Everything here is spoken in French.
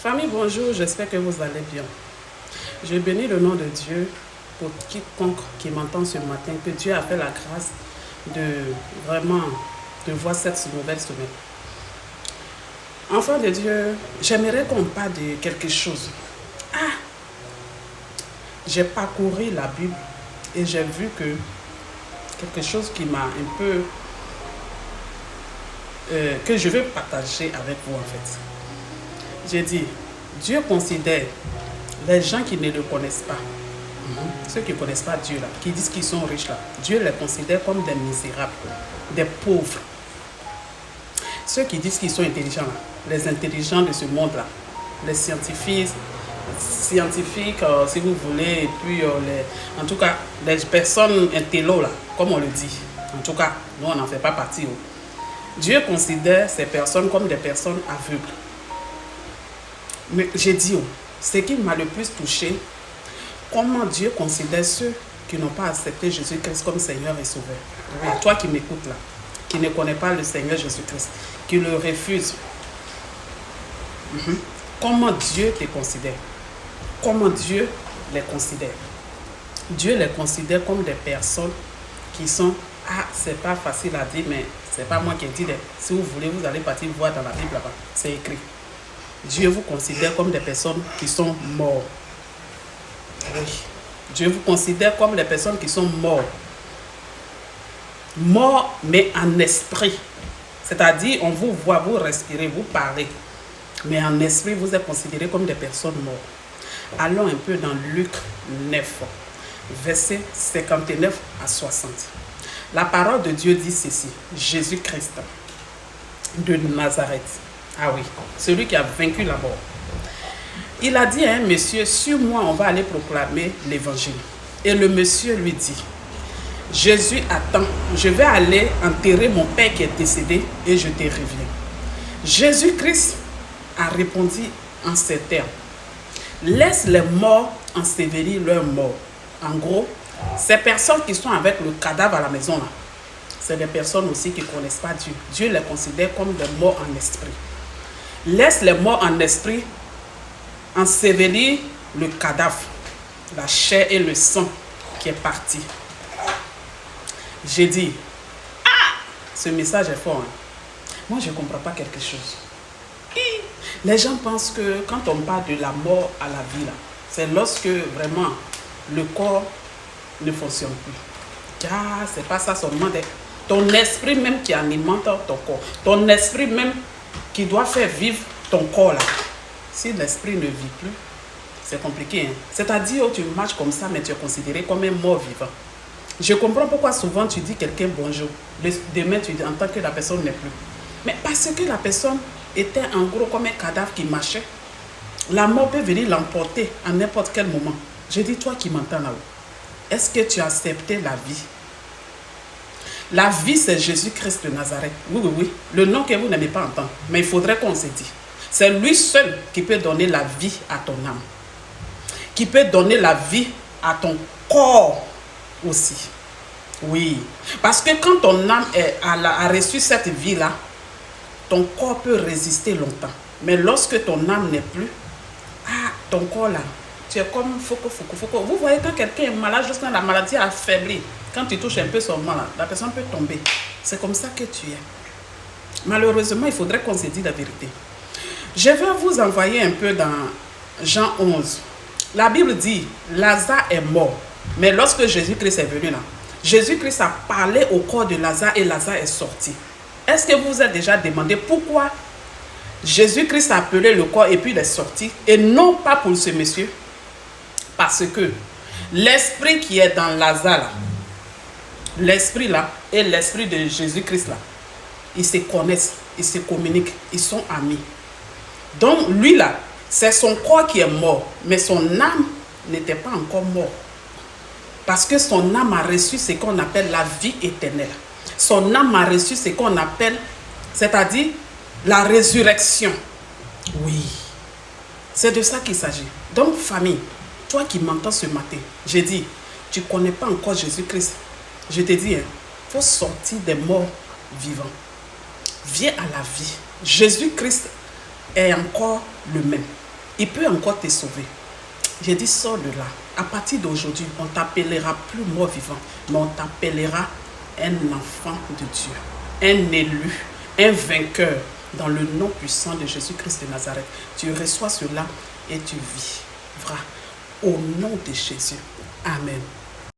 Famille, bonjour, j'espère que vous allez bien. Je bénis le nom de Dieu pour quiconque qui m'entend ce matin, que Dieu a fait la grâce de vraiment de voir cette nouvelle semaine. Enfant de Dieu, j'aimerais qu'on parle de quelque chose. J'ai parcouru la Bible et j'ai vu que quelque chose qui m'a un peu... que je veux partager avec vous en fait. J'ai dit, Dieu considère les gens qui ne le connaissent pas, ceux qui ne connaissent pas Dieu là, qui disent qu'ils sont riches là, Dieu les considère comme des misérables, des pauvres. Ceux qui disent qu'ils sont intelligents là, les intelligents de ce monde là, les scientifiques, si vous voulez, et puis en tout cas, les personnes intello là, comme on le dit. En tout cas, nous on n'en fait pas partie. Dieu considère ces personnes comme des personnes aveugles. Mais j'ai dit, ce qui m'a le plus touché, comment Dieu considère ceux qui n'ont pas accepté Jésus-Christ comme Seigneur et Sauveur. Oui, toi qui m'écoutes là, qui ne connais pas le Seigneur Jésus-Christ, qui le refuse. Comment Dieu te considère? Comment Dieu les considère? Dieu les considère comme des personnes qui sont... c'est pas facile à dire, mais c'est pas moi qui ai dit. Si vous voulez, vous allez partir voir dans la Bible là-bas. C'est écrit. Dieu vous considère comme des personnes qui sont mortes. Oui. Dieu vous considère comme des personnes qui sont mortes. Morts, mais en esprit. C'est-à-dire, on vous voit, vous respirez, vous parlez. Mais en esprit, vous êtes considérés comme des personnes mortes. Allons un peu dans Luc 9, versets 59 à 60. La parole de Dieu dit ceci. Jésus-Christ de Nazareth. Ah oui, celui qui a vaincu la mort. Il a dit à un monsieur, sur moi, on va aller proclamer l'évangile. Et le monsieur lui dit, Jésus, attends, je vais aller enterrer mon père qui est décédé et je te reviens. Jésus-Christ a répondu en ces termes, laisse les morts ensevelir leurs morts. En gros, ces personnes qui sont avec le cadavre à la maison, là, c'est des personnes aussi qui ne connaissent pas Dieu. Dieu les considère comme des morts en esprit. Laisse les morts en esprit ensevelir le cadavre, la chair et le sang qui est parti. J'ai dit, ce message est fort. Moi, je ne comprends pas quelque chose. Les gens pensent que quand on parle de la mort à la vie, c'est lorsque vraiment le corps ne fonctionne plus. C'est pas ça seulement. Ton esprit même qui alimente ton corps. Ton esprit même qui doit faire vivre ton corps là. Si l'esprit ne vit plus, c'est compliqué. C'est-à-dire tu marches comme ça, mais tu es considéré comme un mort vivant. Je comprends pourquoi souvent tu dis quelqu'un bonjour. Demain tu entends que la personne n'est plus. Mais parce que la personne était en gros comme un cadavre qui marchait. La mort peut venir l'emporter à n'importe quel moment. Je dis, toi qui m'entends là-haut, est-ce que tu as accepté la vie? La vie, c'est Jésus-Christ de Nazareth. Oui. Le nom que vous n'aimez pas entendre. Mais il faudrait qu'on se dise. C'est lui seul qui peut donner la vie à ton âme. Qui peut donner la vie à ton corps aussi. Oui. Parce que quand ton âme a reçu cette vie-là, ton corps peut résister longtemps. Mais lorsque ton âme n'est plus, ton corps là, tu es comme foco. Vous voyez quand quelqu'un est malade, juste quand la maladie a affaibli, quand tu touches un peu son mal, la personne peut tomber. C'est comme ça que tu es. Malheureusement, il faudrait qu'on se dise la vérité. Je vais vous envoyer un peu dans Jean 11. La Bible dit, Lazare est mort. Mais lorsque Jésus-Christ est venu là, Jésus-Christ a parlé au corps de Lazare et Lazare est sorti. Est-ce que vous vous êtes déjà demandé pourquoi Jésus-Christ a appelé le corps et puis il est sorti et non pas pour ce monsieur? Parce que l'esprit qui est dans Lazare, l'esprit là et l'esprit de Jésus-Christ là, ils se connaissent, ils se communiquent, ils sont amis. Donc lui là, c'est son corps qui est mort, mais son âme n'était pas encore morte. Parce que son âme a reçu ce qu'on appelle la vie éternelle. Son âme a reçu ce qu'on appelle, c'est-à-dire la résurrection. Oui, c'est de ça qu'il s'agit. Donc famille, toi qui m'entends ce matin, j'ai dit, tu ne connais pas encore Jésus-Christ. Je te dis, il faut sortir des morts vivants. Viens à la vie. Jésus-Christ est encore le même. Il peut encore te sauver. J'ai dit, sors de là. À partir d'aujourd'hui, on t'appellera plus mort vivant, mais on t'appellera un enfant de Dieu, un élu, un vainqueur dans le nom puissant de Jésus-Christ de Nazareth. Tu reçois cela et tu vivras au nom de Jésus. Amen.